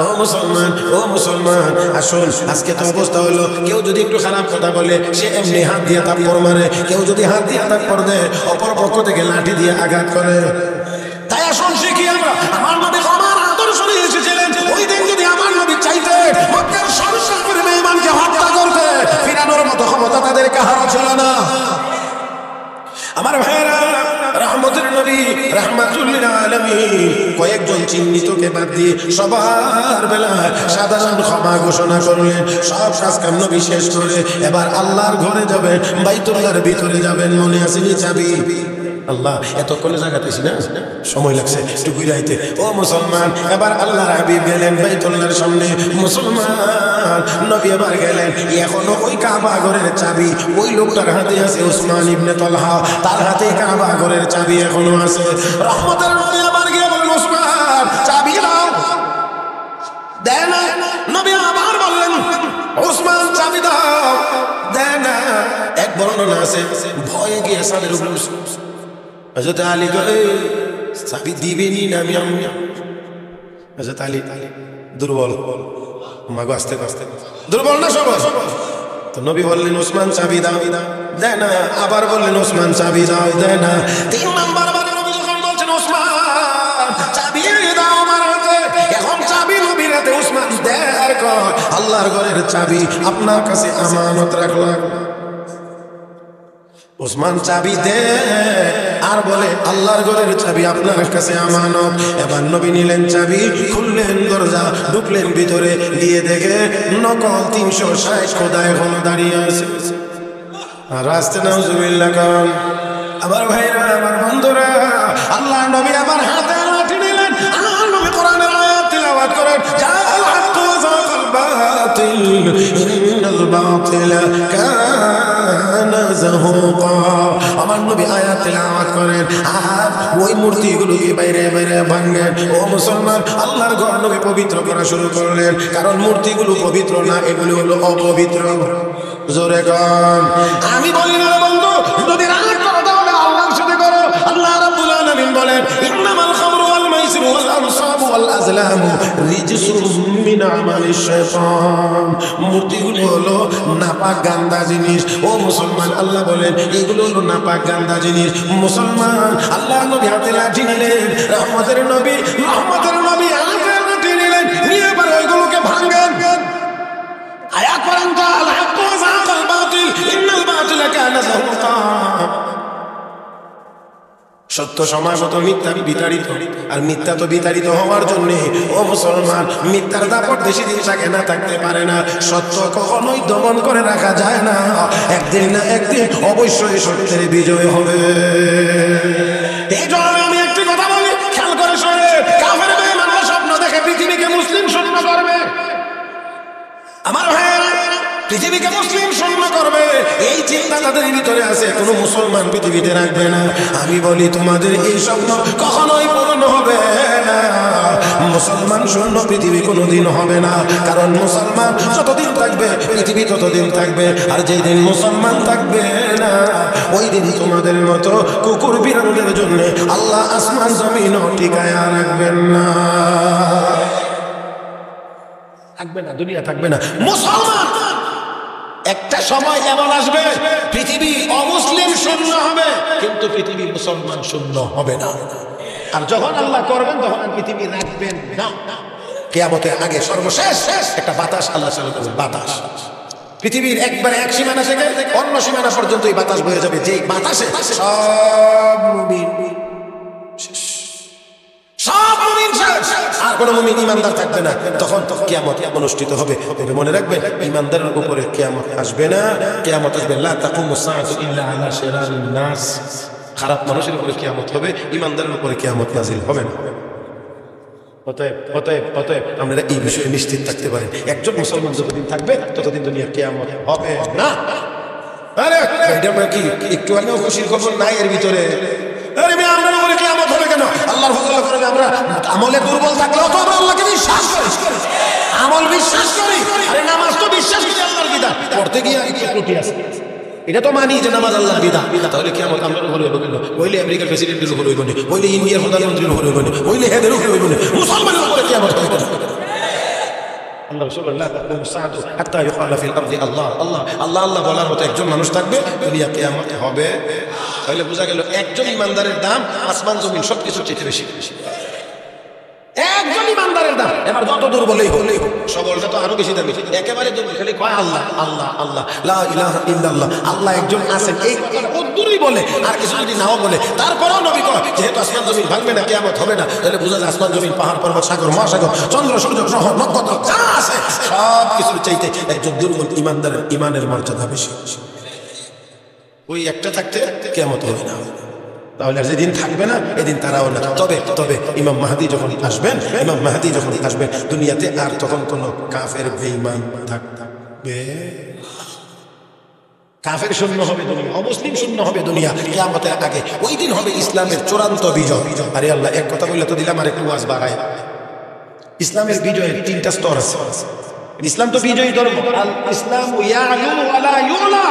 ও মুসলমান, ও মুসলমান, আসুন। আজকে তো অবস্থা হলো, কেউ যদি একটু খারাপ কথা বলে সে এমনি হাত দিয়ে থাপ্পড় মারে, কেউ যদি হাত দিয়ে থাপ্পড় দেয় অপর পক্ষ থেকে লাঠি দিয়ে আঘাত করে। তাই আসুন শিখি আমরা। আমার নবী ক্ষমার আদর্শ নিয়ে এসেছিলেন। ওই দিন যদি আমার নবী চাইতেন মক্কার সব বেঈমানকে হত্যা করতে, ফিরানোর মতো ক্ষমতা তাদের কারো ছিল না। আমার ভাইরা, রহমতের নবী রাহমাতুল লিল আলামিন কয়েকজন চিহ্নিতকে বাদ দিয়ে সবার বেলা সাধারণ ক্ষমা ঘোষণা করলেন। সব কাজকাম নবী শেষ করে এবার আল্লাহর ঘরে যাবেন, বাইতুল্লাহর ভিতরে যাবেন। মনে আসেনি চাবি? আল্লাহ এতক্ষণে জায়গাতেছি না, সময় লাগছে একটু ঘুরাইতে। ও মুসলমান, এবার আল্লাহর হাবিব গেলেন বাইতুল্লাহর সামনে। মুসলমান নবী এবার গেলেন, এখনো ওই কাবা ঘরের চাবি ওই লোকটার হাতে আছে, উসমান ইবনে তালহা, তার হাতে কাবা ঘরের চাবি এখনো আছে। রহমতের নবী আবার গিয়ে বললেন, উসমান চাবি দাও। দেয় না। নবী আবার বললেন, উসমান চাবি দাও। দেয় না। এক বর্ণনা আছে, ভয়ে গিয়ে সাদের উপরে হযরত আলী কয়, চাবি দিবেনি না? আমি হযরত আলী দুর্বল, মাগো আস্তে আস্তে, দুর্বল না সব। তো নবী বললেন, উসমান চাবি দাও। দেয় না। আবার বললেন, উসমান চাবি দাও। দেয় না। 3 নাম্বার বারে নবী যখন বলছেন, উসমান চাবি দাও আমার হাতে, এখন চাবি নবীর হাতে, উসমান দেয় কয়, আল্লাহর ঘরের চাবি আপনার কাছে আমানত রাখলাম। উসমান চাবি দে আর বলে, আল্লাহর ঘরের চাবি আপনার কাছে আমানত। এবার নবী নিলেন চাবি, খুললেন দরজা, ঢুকলেন ভিতরে, গিয়ে দেখে নকল 360 খোদা এখনো দাঁড়িয়ে আছে। আর আসতে নাউজুবিল্লাহ কান। আবার ভাইরা, আমার বন্ধুরা, আল্লাহ নবী আবার হাতে লাঠি নিলেন। আল্লাহ নবী কোরআনের আয়াত তিলাওয়াত করেন, জাআল হাক্কু ওয়া যাকাল বাতিল ইন্নাল বাতিলা কানা যাহুকা। আমার নবী আয়াত তিলাওয়াত করেন আর ওই মূর্তিগুলোকে বাইরে বাইরে ভাঙেন। ও মুসলমান, আল্লাহর ঘর নবী পবিত্র করা শুরু করলেন, কারণ মূর্তিগুলো পবিত্র না, এগুলো হলো অপবিত্র। জোরে গান। আমি বলি না বন্ধু, যদি রাগ করো তাহলে আল্লাহর সাথে করো। আল্লাহ রাব্বুল আলামিন বলেন, ইন্নামাল খামরু ওয়াল মাইসিরু ওয়াল আনসাবু ওয়াল আজলামু রিজসুম মিন আমালিশ শাইতান। মূর্তিগুলো হলো নাপাক গান্দা জিনিস। ও মুসলমান, আল্লাহ বলেন এগুলো হলো নাপাক গান্দা জিনিস। মুসলমান, আল্লাহ নবী হাতে লাঠি নিলেন, রহমতের নবী হাতে লাঠি নিলেন, নিয়ে এবার ওইগুলোকে ভাঙেন। আয়াত পড়েন তো, আল হাক্কু ওয়া যাহাকাল বাতিল ইন্নাল বাতিলা কানা যাহুকা। সত্য সময় মতো মিথ্যা বিতাড়িত, আর মিথ্যা তো বিতাড়িত হওয়ার জন্য ও মুসলমান মিথ্যার দাপট বেশি দিন থাকে না, থাকতে পারে না। সত্য কখনোই দমন করে রাখা যায় না, একদিন না একদিন অবশ্যই সত্যের বিজয় হবে। এই জন্য আমি একটি কথা বলি, খেয়াল করে শোনে, কাফের বেঈমানরা স্বপ্ন দেখে পৃথিবীকে মুসলিম শূন্য করবে। আমার ভাইয়েরা, পৃথিবীকে মুসলিম শূন্য করবে, এই চিন্তা তাদের ভিতরে আছে। কোনো মুসলমান পৃথিবীতে রাখবে না। আমি বলি তোমাদের এই স্বপ্ন কখনোই পূর্ণ হবে না। মুসলমান শূন্য পৃথিবী কোনোদিন হবে না, কারণ মুসলমান যতদিন থাকবে পৃথিবী ততদিন থাকবে। আর যেই দিন মুসলমান থাকবে না, ওই দিন তোমাদের মতো কুকুর বিড়ালদের জন্য আল্লাহ আসমান জমিনও টিকায়া রাখবেন না, থাকবে না, দুনিয়া থাকবে না। মুসলমান একটা সময় এমন আসবে পৃথিবী অমুসলিম শূন্য হবে, কিন্তু পৃথিবী মুসলমান শূন্য হবে না। আর যখন আল্লাহ করবেন তখন পৃথিবী রাখবেন না। কিয়ামতের আগে সর্বশেষ একটা বাতাস আল্লাহ চালু করবেন, বাতাস। পৃথিবীর একবারে এক সীমানা থেকে অন্য সীমানা পর্যন্ত এই বাতাস বয়ে যাবে, যে বাতাসে সব মুমিন শেষ, সব মুমিন শেষ, আর কোনো মুমিন ইমানদার থাকবে না। তখন কিয়ামত অনুষ্ঠিত হবে। তবে মনে রাখবেন, ইমানদারের উপরে কিয়ামত আসবে না। কিয়ামত আসবে লা তাকুমুস সাআতু ইল্লা আলা শিরারিন নাস। খারাপ মানুষের উপরে কিয়ামত হবে, ইমানদারের উপরে কিয়ামত নাজিল হবে না। অতএব আমরা এই বিষয়ে নিশ্চিত থাকতে পারেন, একজন মুসলমান যতদিন থাকবে ততদিন দুনিয়া কিয়ামত হবে না। আরে এটা কি একটু আগেও খুশির খবর নাই এর ভিতরে? আরে আমি আমরা উপরে কিয়ামত হবে কেন? আল্লাহর ফজল করে আমরা আমলে দুর্বল থাকলেও তো আমরা আল্লাহকে বিশ্বাস করি, আমল বিশ্বাস করি। আরে নামাজ তো বিশ্বাস করি, আল্লাহর বিধান পড়তে গিয়ে একটু ত্রুটি আছে, এটা তো মানি যে নামাজ আল্লাহর বিধান। তাহলে কিয়ামত আমরা উপরে হবে কেন? বইলে আমেরিকার প্রেসিডেন্টের উপরে হইব না, বইলে ইন্ডিয়ার প্রধানমন্ত্রীর উপরে হইব না, বইলে হেদের উপরে হইব না, মুসলমানের উপরে কিয়ামত হবে কেন? আল্লাহ রাসূলুল্লাহ সাআতু হাত্তা ইউকালা ফিল আরদি আল্লাহ আল্লাহ আল্লাহ আল্লাহ বলার মতো একজন মানুষ থাকবে, দুনিয়া কিয়ামত হবে। তাহলে বোঝা গেল একজন ইমানদারের দাম আসমান জমিন সবকিছুর চেয়ে বেশি। একজন ইমানদারের দাম, এবার যত দুর্বলই হোক, সবলটা তো আরো বেশি দামি। একেবারে দুর্বল খালি কয় আল্লাহ আল্লাহ আল্লাহ লা ইলাহা ইল্লাল্লাহ, আল্লাহ একজন আছেন, এই কথাটা কতদূরই বলে। আর কিছু যদি নাও বলে, তারপরেও নবী কয় যেহেতু আসমান জমিন ভাঙবে না, কিয়ামত হবে না, তাহলে বোঝা যায় আসমান জমিন, পাহাড় পর্বত, সাগর মহাসাগর, চন্দ্র সূর্য গ্রহ নক্ষত্র যা আছে সব কিছুর চাইতে একজন দুর্বল ইমানদারের ইমানের মর্যাদা বেশি। ওই একটা থাকতে কিয়ামত হবে না। তাহলে আর যেদিন থাকবে না এদিন তারাও না। তবে ইমাম মাহদী যখন আসবেন দুনিয়াতে, আর তখন কোন কাফের বেঈমান থাকবে, কাফের শূন্য হবে দুনিয়া, অমুসলিম শূন্য হবে দুনিয়া কিয়ামতের আগে। ওই দিন হবে ইসলামের চূড়ান্ত বিজয়। আরে আল্লাহ, এক কথা বললে তো দিলাম, আর একটু ওয়াজ বাড়ায়। ইসলামের বিজয়ের তিনটা স্তর আছে। ইসলাম তো বিজয়ী ধর্ম, আল ইসলাম ইয়ালু ওয়ালা ইউলা।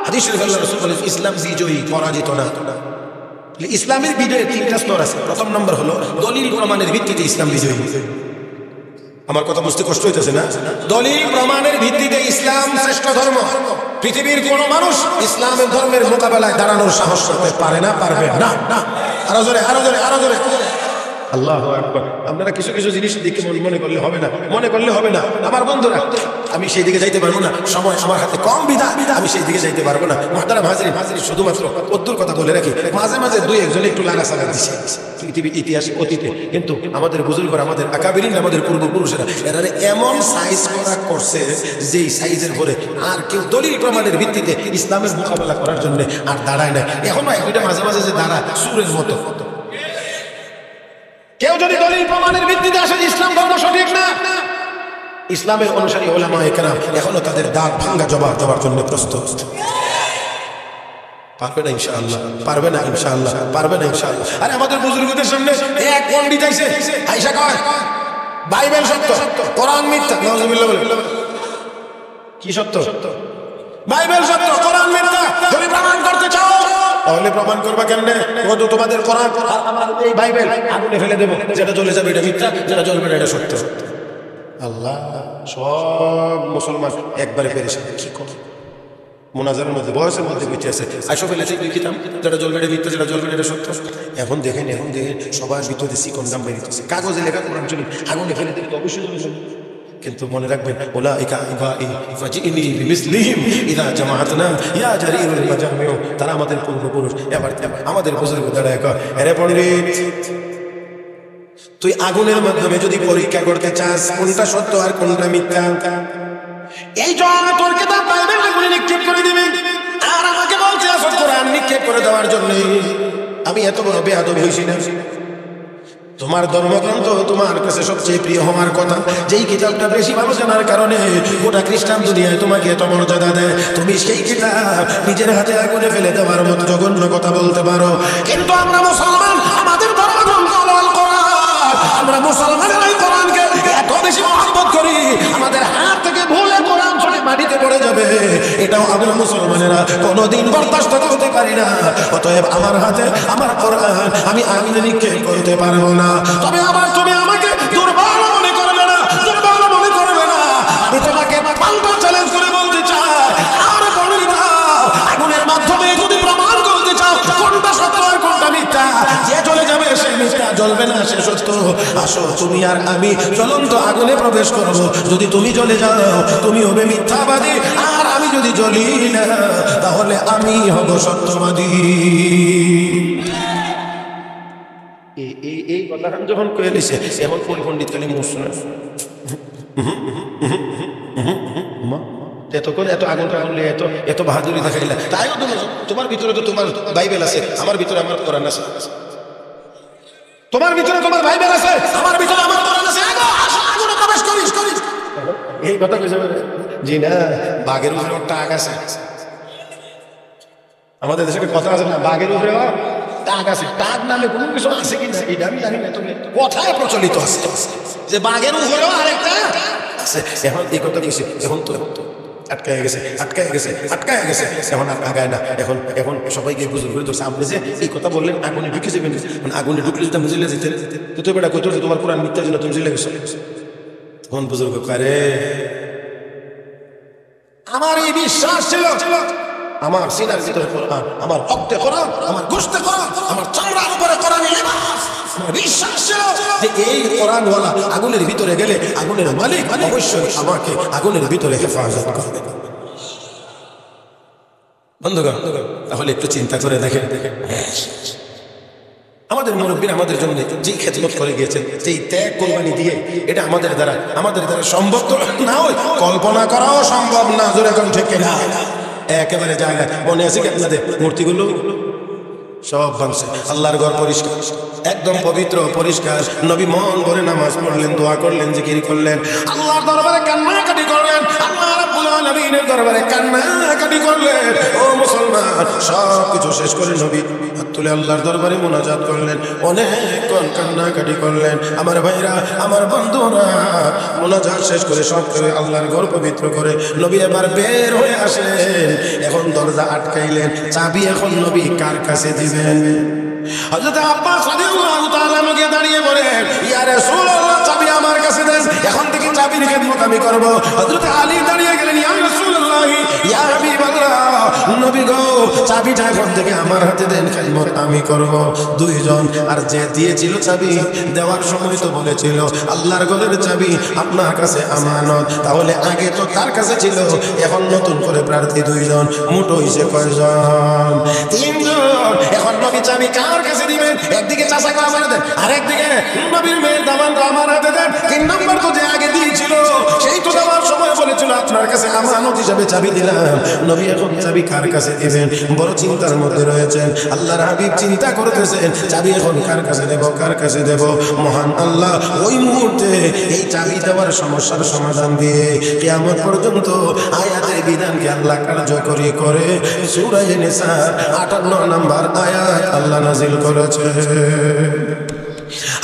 হাদিস শরীফে আল্লাহ রাসূল বলেন ইসলাম বিজয়ী, পরাজিত না। ইসলামের বিজয়ের তিনটা স্তর আছে। প্রথম নম্বর হলো দলিল প্রমাণের ভিত্তিতে ইসলাম বিজয়ী। আমার কথা বুঝতে কষ্ট হইতেছে না? দলিল প্রমাণের ভিত্তিতে ইসলাম শ্রেষ্ঠ ধর্ম। পৃথিবীর কোন মানুষ ইসলামের ধর্মের মোকাবেলায় দাঁড়ানোর সাহস করতে পারে না, পারবে না। আরো জোরে, আরো জোরে, আরো জোরে। আল্লাহু আকবার। আপনারা কিছু কিছু জিনিস দেখে মনে করলে হবে না, আমার বন্ধুরা। আমি সেই দিকে যাইতে পারবো না, সময় আমার হাতে কম বিধায় আমি সেই দিকে যাইতে পারবো না। মুহতারাম হাজিরিন, শুধুমাত্র অদ্দুর কথা বলে রাখি, মাঝে মাঝে দুই একজনে একটু লাগাছাড়া দিচ্ছে পৃথিবীর ইতিহাসে, অতীতে। কিন্তু আমাদের বুজুর্গরা, আমাদের আকাবিরিন, আমাদের পূর্বপুরুষেরা এরা এমন সাইজ করছে যেই সাইজের পরে আর কেউ দলিল প্রমাণের ভিত্তিতে ইসলামের মোকাবেলা করার জন্য আর দাঁড়ায় না। এখনো একটা মাঝে মাঝে যে দাঁড়া সুরের মতো। কেউ যদি দলিল প্রমাণের ভিত্তিতে আসে ইসলাম ধর্ম সঠিক না, ইসলামের অনুসারী উলামায়ে কেরাম এখনো তাদের দাঁত ভাঙা জবাব দেওয়ার জন্য প্রস্তুত। পারবে না ইনশাআল্লাহ, পারবে না ইনশাআল্লাহ, পারবে না ইনশাআল্লাহ। আরে আমাদের বুজুর্গদের সামনে এক পণ্ডিত আইসা কয় বাইবেল সত্য, কোরআন মিথ্যা। নাউযুবিল্লাহ বলে কি সত্য? বাইবেল সত্য, কোরআন মিথ্যা। যদি প্রমাণ করতে চাও তাহলে প্রমাণ করবা কেমনে? ও তো তোমাদের কোরআন আর আমার এই বাইবেল আগুনে ফেলে দেবো, যেটা জ্বলে যাবে এটা মিথ্যা, যেটা জ্বলবে না এটা সত্য। আল্লাহ, সব মুসলমান একবারে পেরেছে। কি করে মোনাজারের মধ্যে বয়সের মধ্যে বেঁচে আছে, আইসো ফেলেছে দুই কিতাব, যেটা জ্বলবে এটা মিথ্যা, যেটা জ্বলবে এটা সত্য। এখন দেখেন সবার ভিতরে চিকন দাম বেরিয়েছে, কাগজে লেখা কোরআন শরীফ আগুনে ফেলে দিলে তো অবশ্যই জ্বলে যাবে। কিন্তু মনে রাখবেন, উলাইকা ইবাই ফাজিনি বিমিসলিহিম ইযা জামাআতনা ইয়া জারিরুল মাজামিউ, তারা আমাদের পূর্বপুরুষ। এবার আমাদের বুজুর্গ দাঁড়ায় কয়, আরে পণ্ডিত, তুই আগুনের মাধ্যমে যদি পরীক্ষা করতে চাস কোনটা সত্য আর কোনটা মিথ্যা, এই জন্য তোর কিতাব বাইবেল আগুনে নিক্ষেপ করে দিবে, আর আমাকে বলছে আসল কোরআন নিক্ষেপ করে দেওয়ার জন্য। আমি এত বড় বেয়াদব হইছি না? তোমার ধর্মগ্রন্থ তোমার কাছে সবচেয়ে প্রিয় হওয়ার কথা, যেই কিতাবটা বেশি ভালো জানার কারণে গোটা খ্রিস্টান দুনিয়ায় তোমাকে এত মর্যাদা দেয়, তুমি সেই কিতাব নিজের হাতে আগুনে ফেলে দেওয়ার মতো জঘন্য কথা বলতে পারো। কিন্তু আমরা মুসলমান, আমাদের ধর্মগ্রন্থ হলো আল কোরআন। আমরা মুসলমানেরা এই কোরআনকে এত বেশি মহব্বত করি, আমাদের হাত থেকে ভুলে কোরআন ছড়ে মাটিতে পড়ে যাবে, এটাও আমরা মুসলমানেরা কোনোদিন বরদাস্ত করতে পারি না। অতএব আমার হাতে আমার কোরআন আমি আগুনে নিক্ষেপ করতে পারবো না। তবে আবার তুমি আমাকে দুর্বল মনে করবে না, দুর্বল মনে করবে না। আমি তোমাকে পাল্টা চ্যালেঞ্জ করে বলতে চাই, আর বলি না, আগুনের মাধ্যমে যদি প্রমাণ করতে চাও কোনটা সত্য আর কোনটা মিথ্যা, যে চলে যাবে সে মিথ্যা, জ্বলবে না সে সত্য। আসো তুমি আর আমি জ্বলন্ত আগুনে প্রবেশ করবো। যদি তুমি জ্বলে যাও তুমি হবে মিথ্যাবাদী, আর আমি যদি জ্বলি না তাহলে আমি হব সত্যবাদী। এই কথা যখন কয়ে দিছে, এমন পরিপণ্ডিত কালী মুসলিম এতক্ষণ এত আগুন টাগুনলে এত বাহাদুরি দেখাইলা, তাইও তোমার ভিতরে তো তোমার বাইবেল আছে, আমার ভিতরে আমার কোরআন আছে। তোমার ভিতরে তোমার বাইবেল আছে, আমার ভিতরে আমার কোরআন আছে। আগুনে প্রবেশ করিস করিস, এই কথা কইছে জি না? বাঘের উপরে টাক আছে, আমাদের দেশে কথা আছে না, বাঘের উপরে টাক আছে। টাক নামে কোনো কিছু আছে কিনা এটা আমি জানি না, তবে কথায় প্রচলিত আছে যে বাঘের উপরেও আরেকটা আছে। এখন এই কথা কইছে, এখন তো আটকায় গেছে, আটকায় গেছে, আটকায় গেছে, এখন আর আগায় না। এখন সবাইকে বুঝুন করে ধরছে, আপনি যে এই কথা বললেন আগুনে ঢুকে যাবেন, আগুনে ঢুকলে যদি বুঝলে যেতেন তো তো বেটা কত তোমার কোরআন মিথ্যার জন্য তুমি চলে গেছো। তখন বুজুর্গ করে, আমার এই বিশ্বাস ছিল, আমার সিনার ভিতরে কোরআন, আমার রক্তে কোরআন, আমার গোশতে কোরআন, আমার চামড়ার উপরে কোরআন লিবাস। আমার বিশ্বাস ছিল যে এই কোরআনওয়ালা আগুনের ভিতরে গেলে আগুনের মালিক অবশ্যই আমাকে আগুনের ভিতরে হেফাজত করবে। বন্ধুগণ, তাহলে একটু চিন্তা করে দেখেন, আমাদের মুরব্বীরা আমাদের জন্য যে খেদমত করে গিয়েছেন, যেই ত্যাগ কোরবানি দিয়ে, এটা আমাদের দ্বারা সম্ভব তো না, হয় কল্পনা করাও সম্ভব না। জোরে কোন ঠিক না? একেবারে জায়গায় মনে আছে কি আপনাদের? মূর্তিগুলো সব ভাঙছে, আল্লাহর ঘর পরিষ্কার, একদম পবিত্র পরিষ্কার। নবী মন ভরে নামাজ পড়লেন, দোয়া করলেন, জিকির করলেন, আল্লাহর দরবারে কান্নাকাটি করলেন, আল্লাহ রাব্বুল আলামিনের দরবারে কান্নাকাটি করলেন। ও মুসলমান, সব কিছু শেষ করে নবী হাত তুলে আল্লাহর দরবারে মুনাজাত করলেন, অনেকক্ষণ কান্নাকাটি করলেন। আমার ভাইরা, আমার বন্ধুরা, মুনাজাত শেষ করে সব করে আল্লাহর ঘর পবিত্র করে নবী এবার বের হয়ে আসলেন। এখন দরজা আটকাইলেন, চাবি এখন নবী কার কাছে দিবেন? হযরত আব্বাস রাদিয়াল্লাহু তাআলা আনহু দাঁড়িয়ে বলেন, ইয়া রাসূলুল্লাহ, চাবি আমার কাছে দেন, এখন থেকে চাবির খেদমত আমি করব। হযরত আলী দাঁড়িয়ে গেলেন, ইয়া রাসূলুল্লাহ, ইয়া হাবিবাল্লাহ, নবী গো, চাবিটা এখন থেকে আমার হাতে দেন, খেদমত আমি করব। দুইজন, আর যে দিয়েছিল চাবি দেওয়ার সময় তো বলেছিল আল্লাহর ঘরের চাবি আপনার কাছে আমানত, তাহলে আগে তো তার কাছে ছিল, এখন নতুন করে প্রার্থী দুইজন, মোট হইছে কয়জন? তিনজন। এখন নবী চাবি কার কাছে দিবেন? একদিকে চাচাকে আমার দেন, আর একদিকে নবীর মেয়ের দামানটা আমার হাতে দেন। তিন নম্বর তো যে আগে দিয়েছিল সেই তো দেওয়ার সময় বলেছিল আপনার কাছে আমানত হিসাবে চাবি দিলাম। নবী এখন চাবি কার কাছে দিবেন? বড় চিন্তার মধ্যে রয়েছেন। আল্লাহর হাবিব চিন্তা করতেছেন, চাবি এখন কার কাছে দেব, কার কাছে দেব? মহান আল্লাহ ওই মুহূর্তে এই চাবি দেওয়ার সমস্যার সমাধান দিয়ে কিয়ামত পর্যন্ত আয়াতের বিধানকে আল্লাহ কার্যকরী করে সূরা নিসা 58 নম্বর আয়াত আল্লাহ নাযিল করেছে।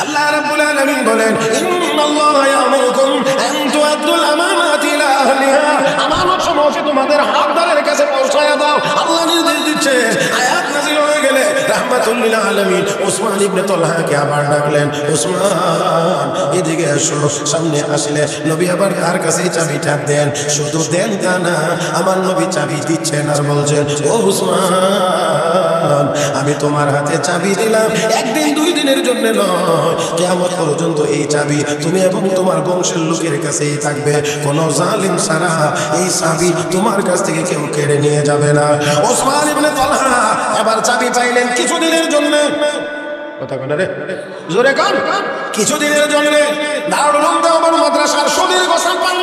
আল্লাহ রাব্বুল আলামিন বলেন, ইন্নাল্লাহা ইয়ামুরুকুম আন তুআদ্দুল আমানাতি ইলা আহলিহা, আমানত সমূহ তোমাদের হকদারের কাছে পৌঁছায়া দাও। আল্লাহ নির্দেশ দিচ্ছে, আয়াত নাযিল রাহমাতুল লিল আলামিন উসমান ইবনে তালহাকে আবার ডাকলেন, উসমান এদিকে এসো। সামনে আসলে নবী আবার তার কাছে চাবিটা দেন, শুধু দেন তা না, আমার নবী চাবি দিচ্ছেন আর বলছেন, ও উসমান আমি তোমার হাতে চাবি দিলাম, একদিন দুই দিনের জন্য নয়, কিয়ামত পর্যন্ত এই চাবি তুমি এবং তোমার বংশের লোকের কাছেই থাকবে। কোন জালিম ছাড়া এই চাবি তোমার কাছ থেকে কেউ কেড়ে নিয়ে যাবে না। ওসমান ইবনে তালহা এবার চাবি পাইলেন কিছুদিনের জন্য। কথা কোন রে জোরে কান, কিছুদিনের জন্য দারুল উলুম দেওবন্দ মাদ্রাসার সুদীর্ঘ সম্পন্ন